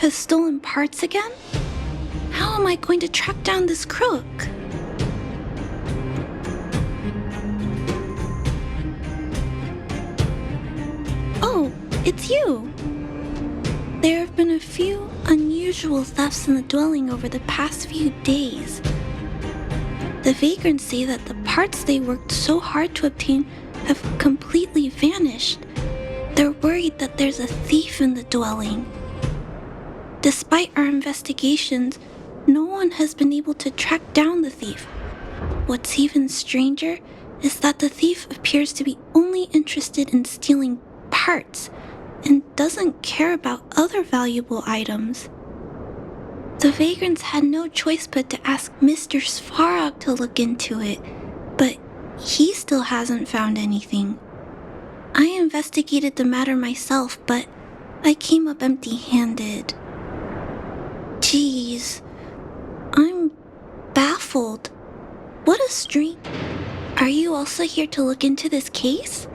has stolen parts again? How am I going to track down this crook? Oh, it's you! There have been a few unusual thefts in the dwelling over the past few days. The vagrants say that the parts they worked so hard to obtain have completely vanished. They're worried that there's a thief in the dwelling. Despite our investigations, no one has been able to track down the thief. What's even stranger is that the thief appears to be only interested in stealing parts and doesn't care about other valuable items. The vagrants had no choice but to ask Mr. Svarog to look into it, but he still hasn't found anything. I investigated the matter myself, but I came up empty-handed. Jeez, I'm baffled. What a strange... Are you also here to look into this case?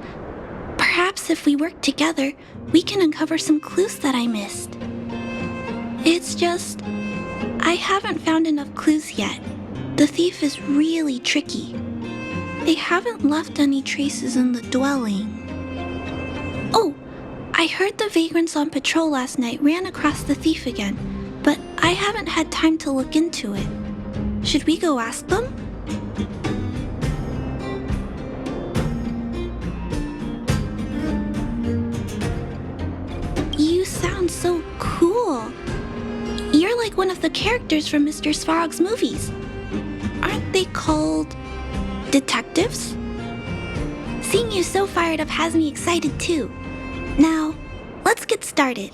Perhaps if we work together, we can uncover some clues that I missed. It's just... I haven't found enough clues yet. The thief is really tricky. They haven't left any traces in the dwelling. Oh, I heard the vagrants on patrol last night ran across the thief again, but I haven't had time to look into it. Should we go ask them? You sound so cool. You're like one of the characters from Mr. Svarog's movies. Aren't they called detectives? Seeing you so fired up has me excited too. Now, let's get started.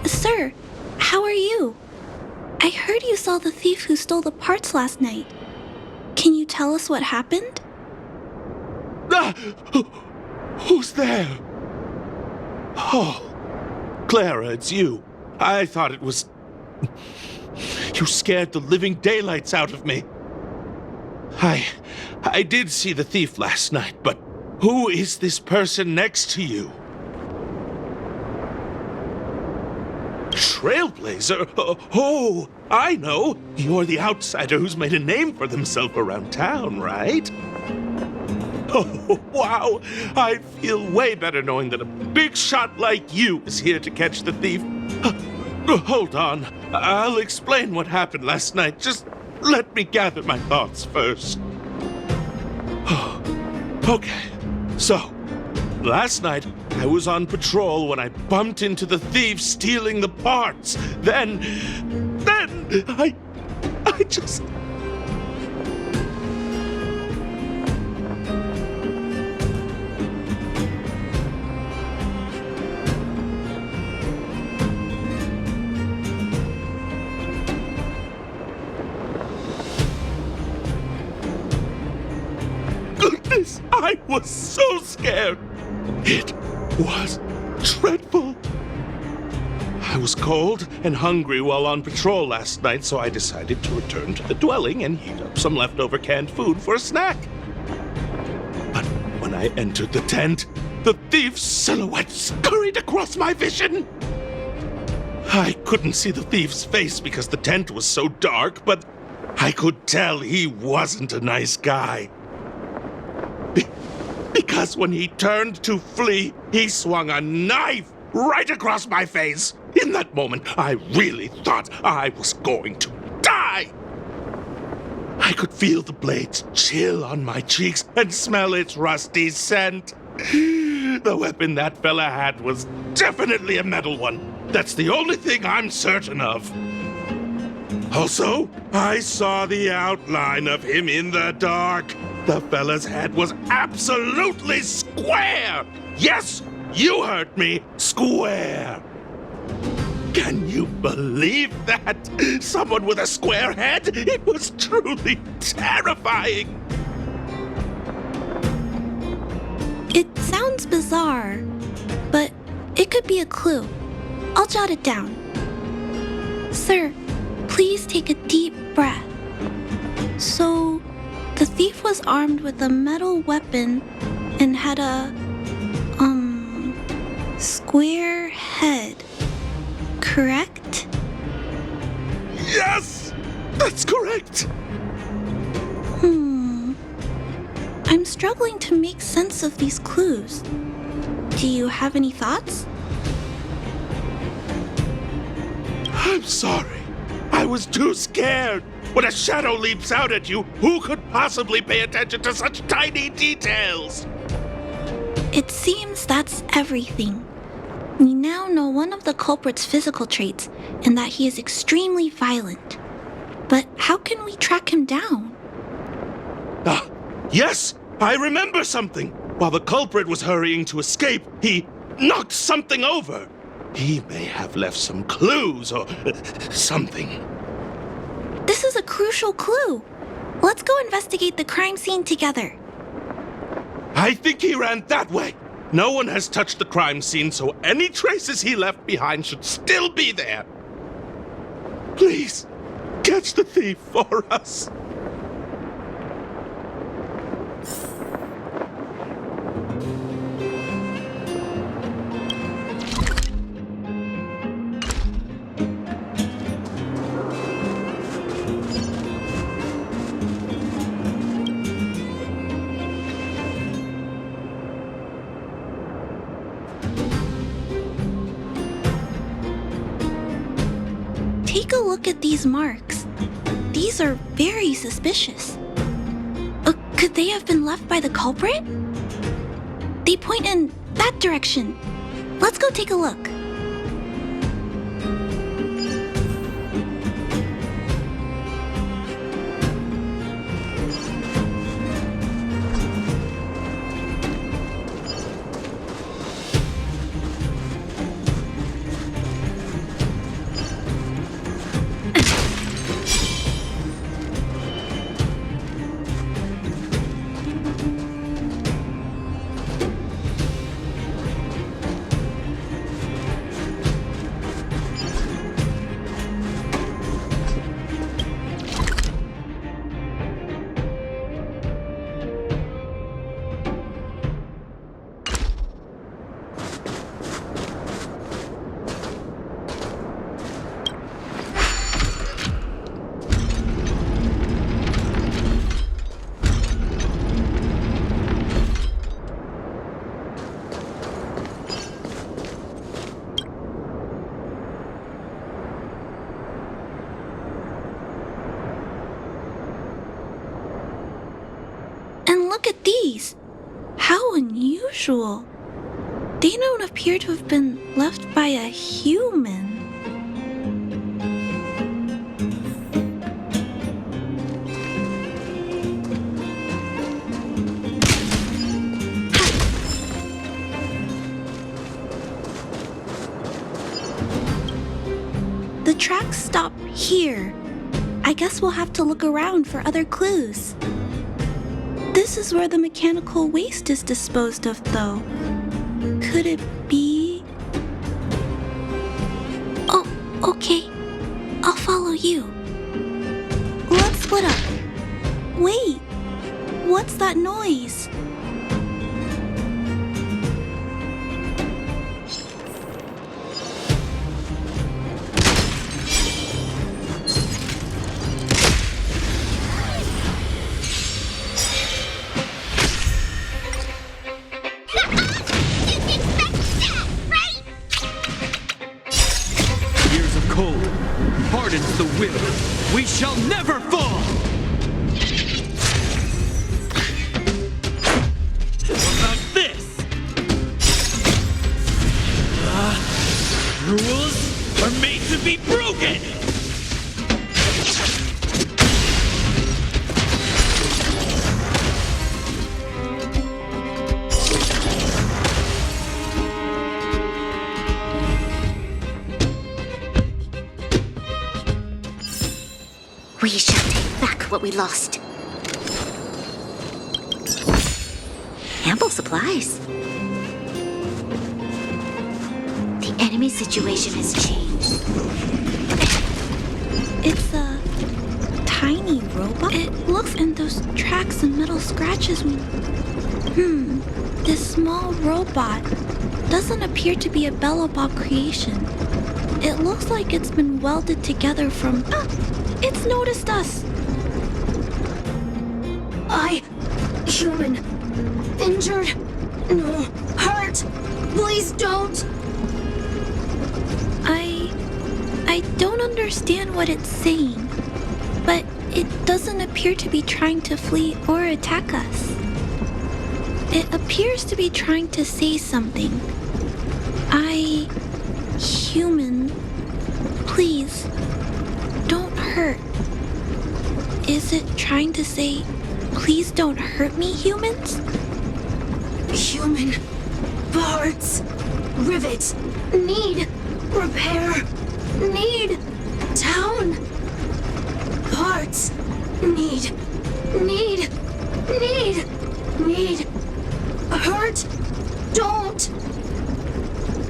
Sir, how are you? I heard you saw the thief who stole the parts last night. Can you tell us what happened? Ah! Who's there? Oh, Clara, it's you. I thought it was... You scared the living daylights out of me. I did see the thief last night, but who is this person next to you? Trailblazer? Oh, I know. You're the outsider who's made a name for themselves around town, right? Oh, wow. I feel way better knowing that a big shot like you is here to catch the thief. Hold on. I'll explain what happened last night. Just let me gather my thoughts first. Okay, so... Last night, I was on patrol when I bumped into the thief stealing the parts. Then I just... Goodness, I was so scared. It was dreadful. I was cold and hungry while on patrol last night, so I decided to return to the dwelling and heat up some leftover canned food for a snack. But when I entered the tent, the thief's silhouette scurried across my vision. I couldn't see the thief's face because the tent was so dark, but I could tell he wasn't a nice guy. Because when he turned to flee, he swung a knife right across my face. In that moment, I really thought I was going to die. I could feel the blades chill on my cheeks and smell its rusty scent. The weapon that fella had was definitely a metal one. That's the only thing I'm certain of. Also, I saw the outline of him in the dark. The fella's head was absolutely square! Yes, you heard me, square! Can you believe that? Someone with a square head? It was truly terrifying. It sounds bizarre, but it could be a clue. I'll jot it down. Sir, please take a deep breath. So, the thief was armed with a metal weapon and had a, square head, correct? Yes! That's correct! I'm struggling to make sense of these clues. Do you have any thoughts? I'm sorry. I was too scared. When a shadow leaps out at you, who could possibly pay attention to such tiny details? It seems that's everything. We now know one of the culprit's physical traits, and that he is extremely violent. But how can we track him down? Yes! I remember something! While the culprit was hurrying to escape, he knocked something over. He may have left some clues or something. This is a crucial clue. Let's go investigate the crime scene together. I think he ran that way. No one has touched the crime scene, so any traces he left behind should still be there. Please, catch the thief for us. Take a look at these marks. These are very suspicious. Could they have been left by the culprit? They point in that direction. Let's go take a look. Look at these. How unusual. They don't appear to have been left by a human. The tracks stop here. I guess we'll have to look around for other clues. This is where the mechanical waste is disposed of, though. Could it be? Oh, okay. I'll follow you. Let's split up. Wait, what's that noise? Hardens the will. We shall never fall! What about this? Rules are made to be broken! what we lost. Ample supplies. The enemy situation has changed. It's a tiny robot? It looks in those tracks and metal scratches. This small robot doesn't appear to be a Belobot creation. It looks like it's been welded together from... it's noticed us! Human. Injured. No. Hurt. Please don't. I don't understand what it's saying, but it doesn't appear to be trying to flee or attack us. It appears to be trying to say something. Human, please, don't hurt. Is it trying to say, please don't hurt me, humans? Human. Parts. Rivets. Need. Repair. Need. Town. Parts. Need. Hurt. Don't.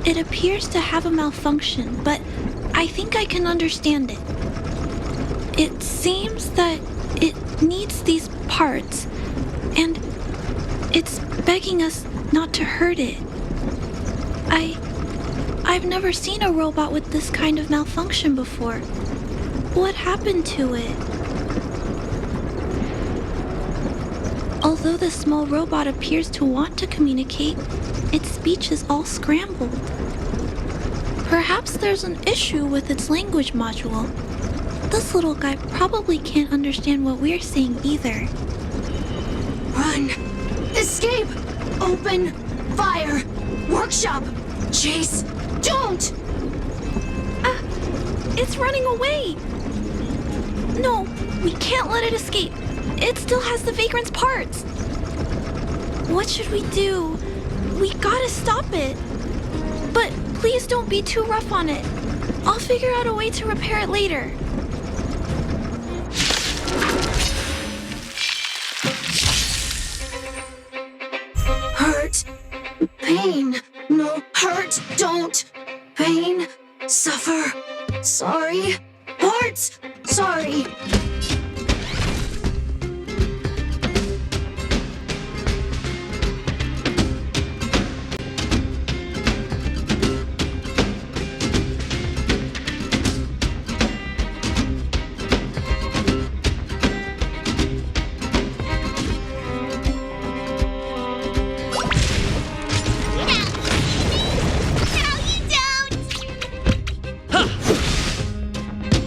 It appears to have a malfunction, but I think I can understand it. It seems that it needs these parts, and it's begging us not to hurt it. I've never seen a robot with this kind of malfunction before. What happened to it? Although the small robot appears to want to communicate, its speech is all scrambled. Perhaps there's an issue with its language module. This little guy probably can't understand what we're saying either. Run. Escape. Open. Fire. Workshop. Chase. Don't. It's running away! No, we can't let it escape. It still has the Vagrant's parts. What should we do? We gotta stop it. But please don't be too rough on it. I'll figure out a way to repair it later. Hurt. Pain. No. Hurt. Don't. Pain. Suffer. Sorry. Parts. Sorry.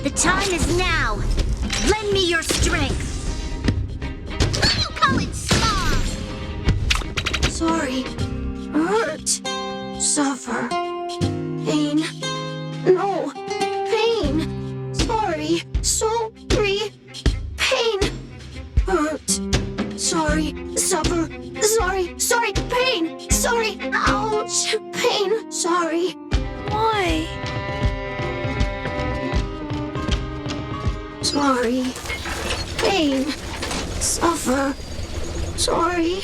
The time is now. Lend me your strength. What do you call it, small? Sorry. Hurt. Suffer. Pain. No. Pain. Sorry. Sorry. Pain. Hurt. Sorry. Suffer. Sorry. Sorry. Pain. Sorry. Ouch. Pain. Sorry. Why? Sorry. Pain. Suffer. Sorry.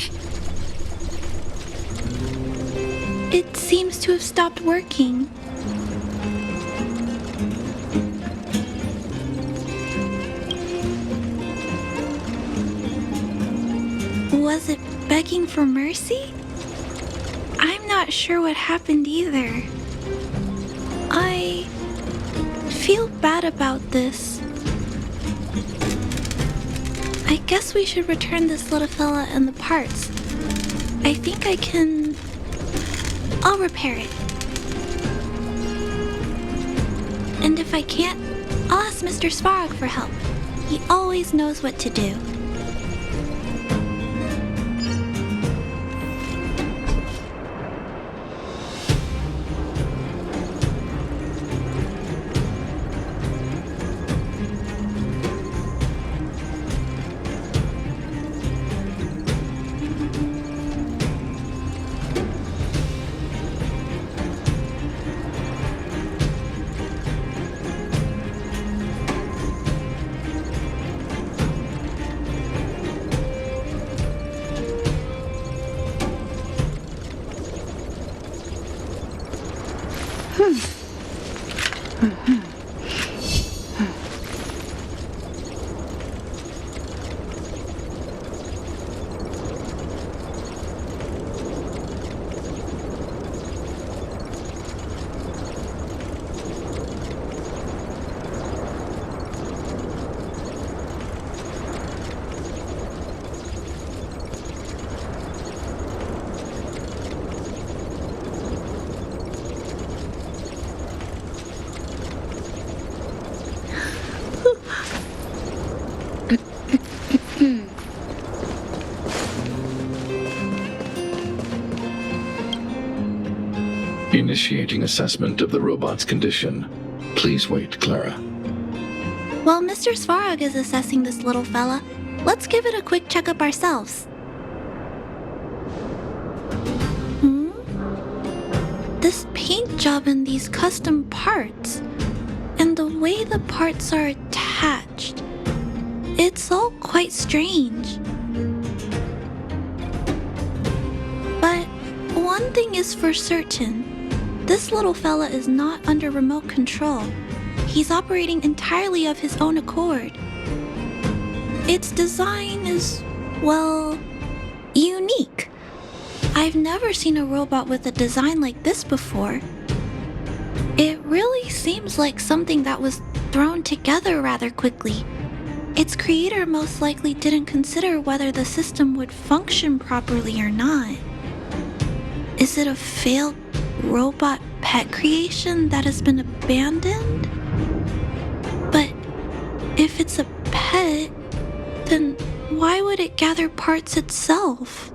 It seems to have stopped working. Was it begging for mercy? I'm not sure what happened either. I feel bad about this. I guess we should return this little fella and the parts. I think I can... I'll repair it. And if I can't, I'll ask Mr. Svarog for help. He always knows what to do. Initiating assessment of the robot's condition. Please wait, Clara. While Mr. Svarog is assessing this little fella, let's give it a quick checkup ourselves. This paint job and these custom parts, and the way the parts are attached, it's all quite strange. But one thing is for certain. This little fella is not under remote control. He's operating entirely of his own accord. Its design is, well, unique. I've never seen a robot with a design like this before. It really seems like something that was thrown together rather quickly. Its creator most likely didn't consider whether the system would function properly or not. Is it a failed robot pet creation that has been abandoned? But if it's a pet, then why would it gather parts itself?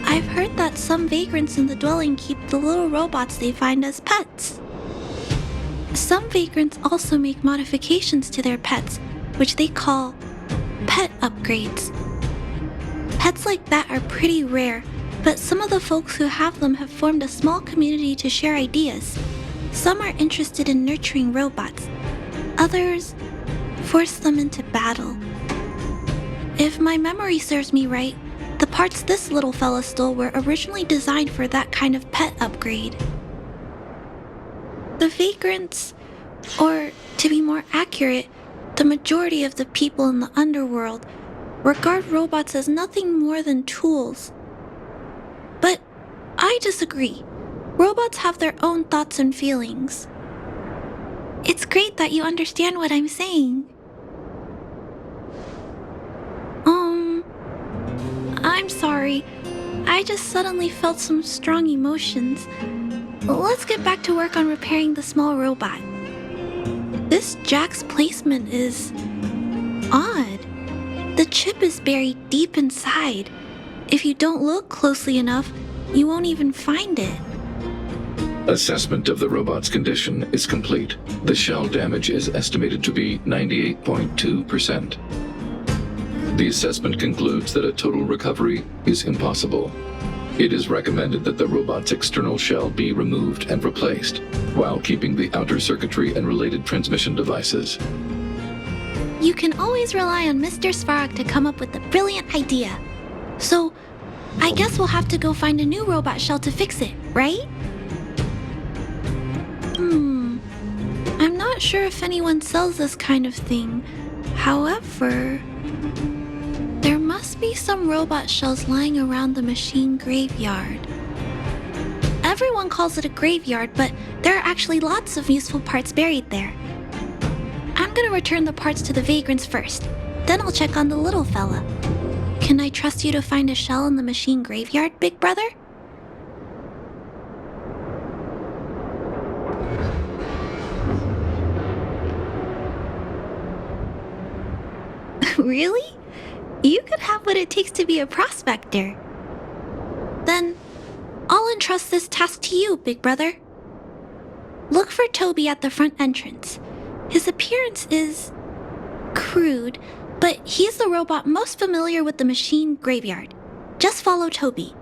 I've heard that some vagrants in the dwelling keep the little robots they find as pets. Some vagrants also make modifications to their pets, which they call pet upgrades. Pets like that are pretty rare, but some of the folks who have them have formed a small community to share ideas. Some are interested in nurturing robots. Others force them into battle. If my memory serves me right, the parts this little fella stole were originally designed for that kind of pet upgrade. The vagrants, or to be more accurate, the majority of the people in the underworld, regard robots as nothing more than tools. But I disagree. Robots have their own thoughts and feelings. It's great that you understand what I'm saying. I'm sorry. I just suddenly felt some strong emotions. Let's get back to work on repairing the small robot. This jack's placement is odd. The chip is buried deep inside. If you don't look closely enough, you won't even find it. Assessment of the robot's condition is complete. The shell damage is estimated to be 98.2%. The assessment concludes that a total recovery is impossible. It is recommended that the robot's external shell be removed and replaced, while keeping the outer circuitry and related transmission devices. You can always rely on Mr. Svarog to come up with a brilliant idea. So, I guess we'll have to go find a new robot shell to fix it, right? I'm not not sure if anyone sells this kind of thing. However, there must be some robot shells lying around the machine graveyard. Everyone calls it a graveyard, but there are actually lots of useful parts buried there. I'm gonna return the parts to the vagrants first. Then I'll check on the little fella. Can I trust you to find a shell in the machine graveyard, big brother? Really? You could have what it takes to be a prospector. Then, I'll entrust this task to you, big brother. Look for Toby at the front entrance. His appearance is crude, but he's the robot most familiar with the machine graveyard. Just follow Toby.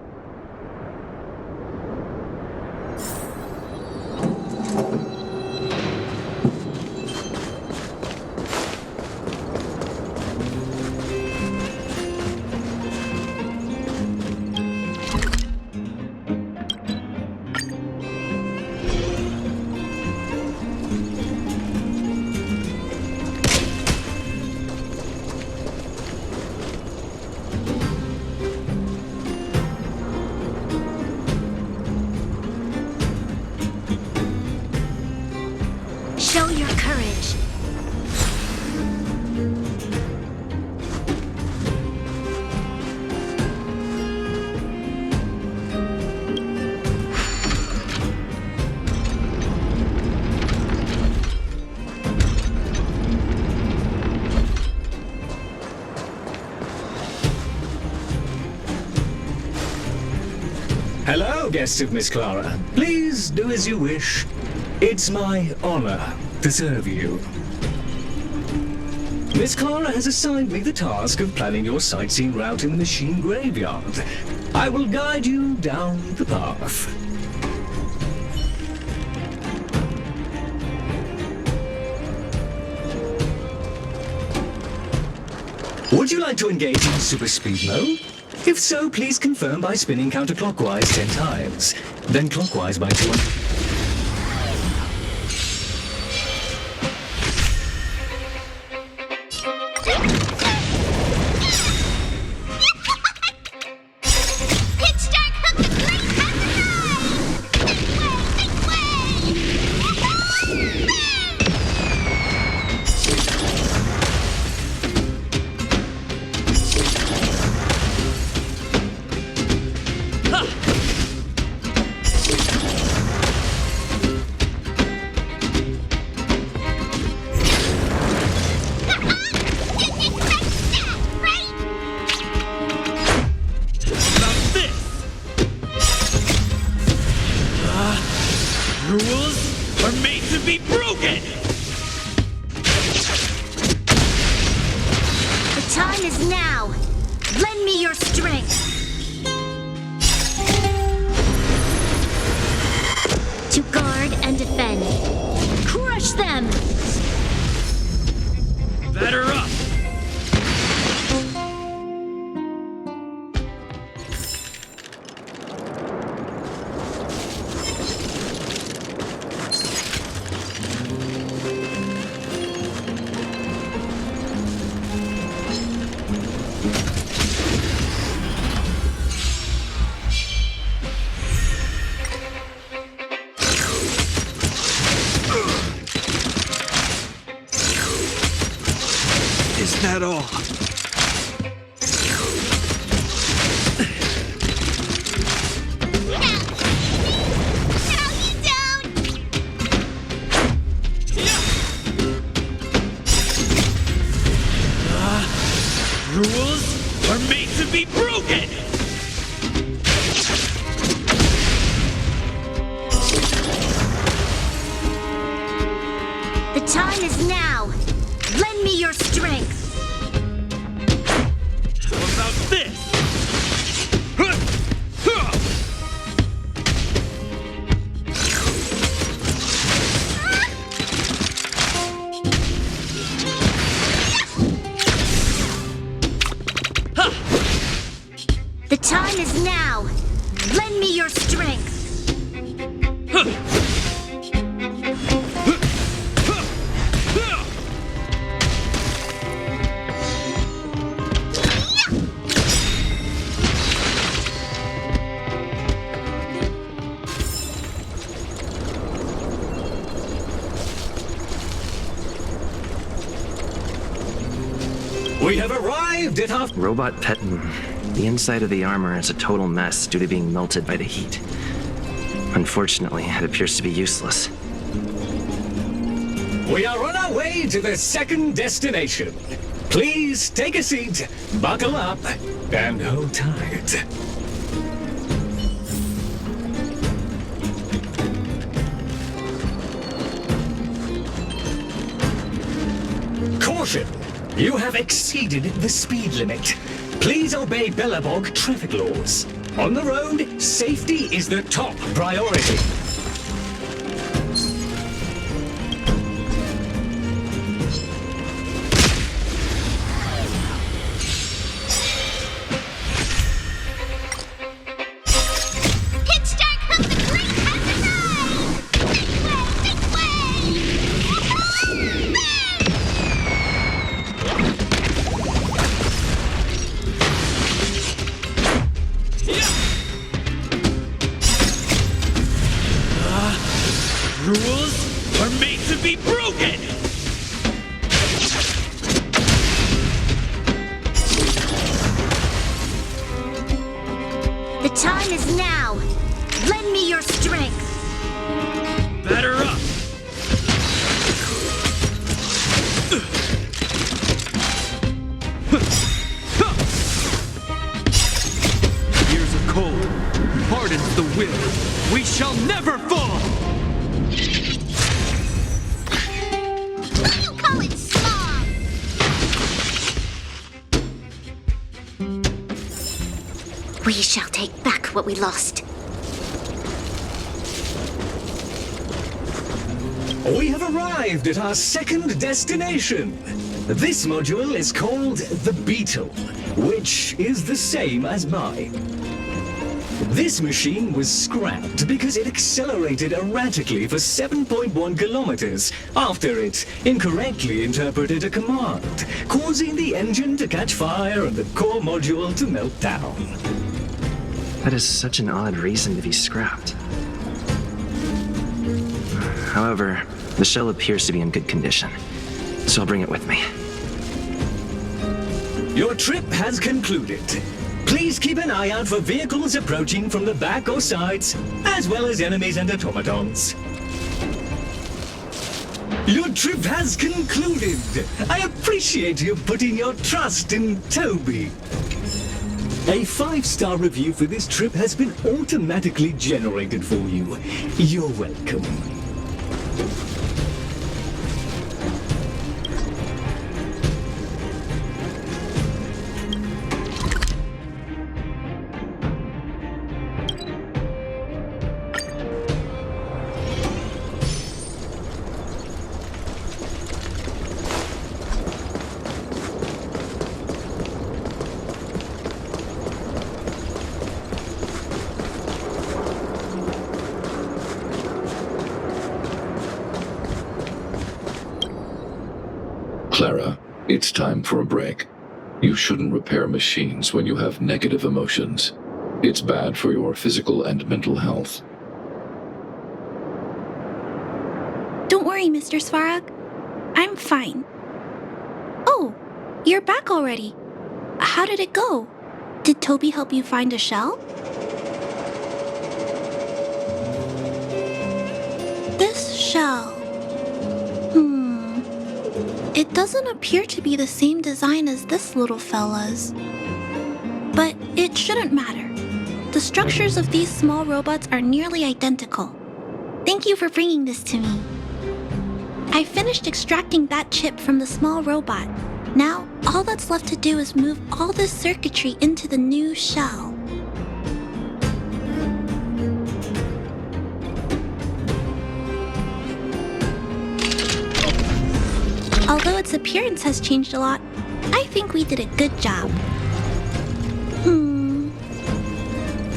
Show your courage. Hello, guests of Miss Clara. Please do as you wish. It's my honor to serve you. Miss Clara has assigned me the task of planning your sightseeing route in the machine graveyard. I will guide you down the path. Would you like to engage in super speed mode? If so, please confirm by spinning counterclockwise 10 times, then clockwise by 200. Rules are made to be broken! The time is now. Lend me your strength. To guard and defend. Crush them! Batter up! Is that all? Rules are made to be broken! The time is now. Lend me your strength. How about this? The time is now. Lend me your strength. We have arrived at our... Robot pet. The inside of the armor is a total mess due to being melted by the heat. Unfortunately, it appears to be useless. We are on our way to the second destination. Please take a seat, buckle up, and hold tight. Caution! You have exceeded the speed limit. Please obey Bellabog traffic laws. On the road, safety is the top priority. Hit start comes the great pacifier! This way! Rules are made to be broken! The time is now. Lend me your strength. Batter up! Years of cold hardens the will. We shall never fall! What do you call it, small? We shall take back what we lost. We have arrived at our second destination. This module is called the Beetle, which is the same as mine. This machine was scrapped because it accelerated erratically for 7.1 kilometers after it incorrectly interpreted a command, causing the engine to catch fire and the core module to melt down. That is such an odd reason to be scrapped. However, the shell appears to be in good condition, so I'll bring it with me. Your trip has concluded. Please keep an eye out for vehicles approaching from the back or sides, as well as enemies and automatons. Your trip has concluded. I appreciate you putting your trust in Toby. A 5-star review for this trip has been automatically generated for you. You're welcome. Clara, it's time for a break. You shouldn't repair machines when you have negative emotions. It's bad for your physical and mental health. Don't worry, Mr. Svarog. I'm fine. Oh, you're back already. How did it go? Did Toby help you find a shell? This shell. It doesn't appear to be the same design as this little fella's. But it shouldn't matter. The structures of these small robots are nearly identical. Thank you for bringing this to me. I finished extracting that chip from the small robot. Now, all that's left to do is move all this circuitry into the new shell. Although its appearance has changed a lot, I think we did a good job.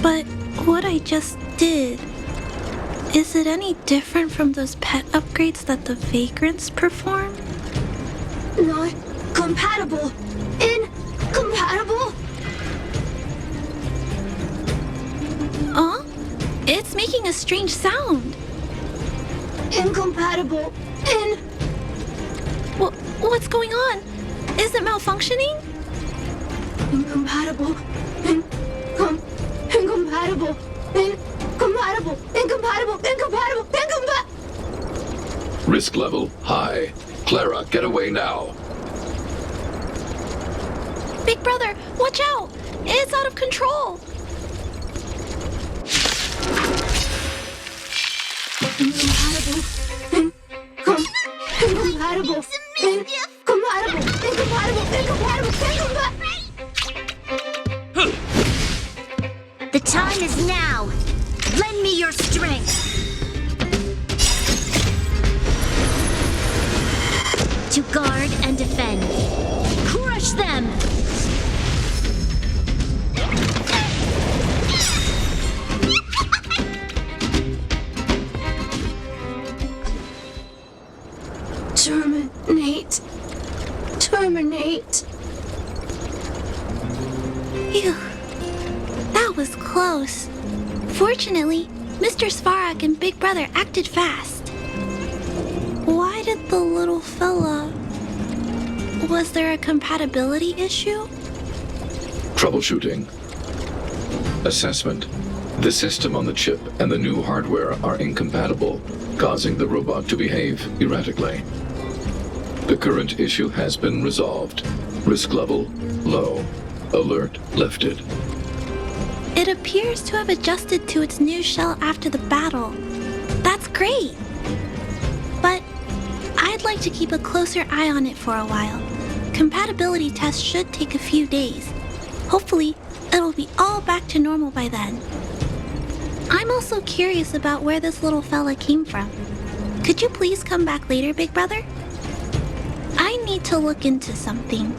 But what I just did, is it any different from those pet upgrades that the Vagrants perform? Not compatible. Incompatible? It's making a strange sound. Incompatible. What's going on? Is it malfunctioning? Incompatible. Incompatible. Incompatible. Risk level high. Clara, get away now. Big brother, watch out! It's out of control! Incompatible. Incompatible. The time is now. Lend me your strength. To guard and defend. Crush them! Terminate. Phew. That was close. Fortunately, Mr. Svarak and Big Brother acted fast. Why did the little fella... Was there a compatibility issue? Troubleshooting. Assessment. The system on the chip and the new hardware are incompatible, causing the robot to behave erratically. The current issue has been resolved. Risk level low. Alert lifted. It appears to have adjusted to its new shell after the battle. That's great! But I'd like to keep a closer eye on it for a while. Compatibility tests should take a few days. Hopefully, it'll be all back to normal by then. I'm also curious about where this little fella came from. Could you please come back later, Big Brother? I need to look into something.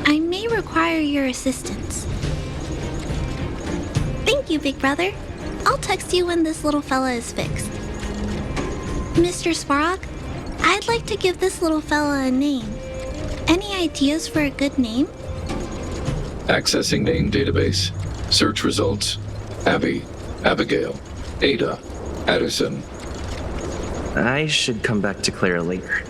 I may require your assistance. Thank you, Big Brother. I'll text you when this little fella is fixed. Mr. Svarak, I'd like to give this little fella a name. Any ideas for a good name? Accessing name database. Search results. Abby, Abigail, Ada, Addison. I should come back to Clara later.